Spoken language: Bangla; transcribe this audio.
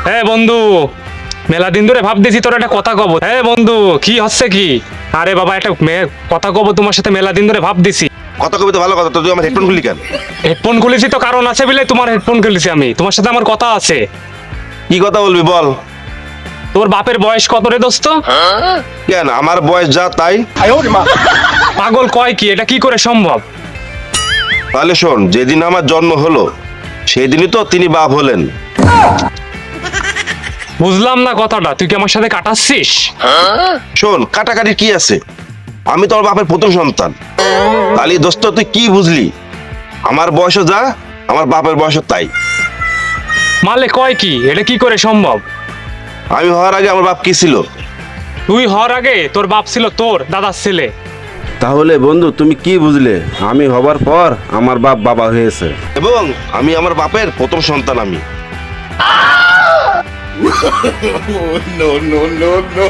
হ্যাঁ বন্ধু, মেলা দিন ধরে ভাবতেছি তোর একটা কথা কব। হ্যাঁ বন্ধু, কি হচ্ছে কি? আরে বাবা, একটা কথা কব তোমার সাথে, মেলা দিন ধরে ভাবতেছি। কথা কবি তো ভালো কথা, তো তুই আমার হেডফোন খুলি কেন? হেডফোন খুলেছি তো কারণ আছে বলে তোমার হেডফোন খুলেছি আমি। তোমার সাথে আমার কথা আছে। কি কথা বলবি বল। তোর বাপের বয়স কত রে দোস্ত? কেন, আমার বয়স যা তাই। পাগল কয় কি? এটা কি করে সম্ভব? তাহলে শোন, যেদিন আমার জন্ম হলো সেই দিনই তো তিনি বাপ হলেন। বুঝলাম না কথাটা, তুই কি আমার সাথে কাটাচ্ছিস? শোন, কাটাকাটির কি আছে, আমি তো আমার বাপের প্রথম সন্তান। তাহলে দোস্ত তুই কি বুঝলি? আমার বয়সও যা, আমার বাপের বয়সও তাই। মালে কয় কি? এটা কি করে সম্ভব? আমি হওয়ার আগে আমার বাপ কি ছিল? তুই হওয়ার আগে তোর বাপ ছিল তোর দাদার ছেলে। তাহলে বন্ধু তুমি কি বুঝলে? আমি হবার পর আমার বাপ বাবা হয়েছে। এবং আমি আমার বাপের প্রথম সন্তান আমি। no, no, no, no.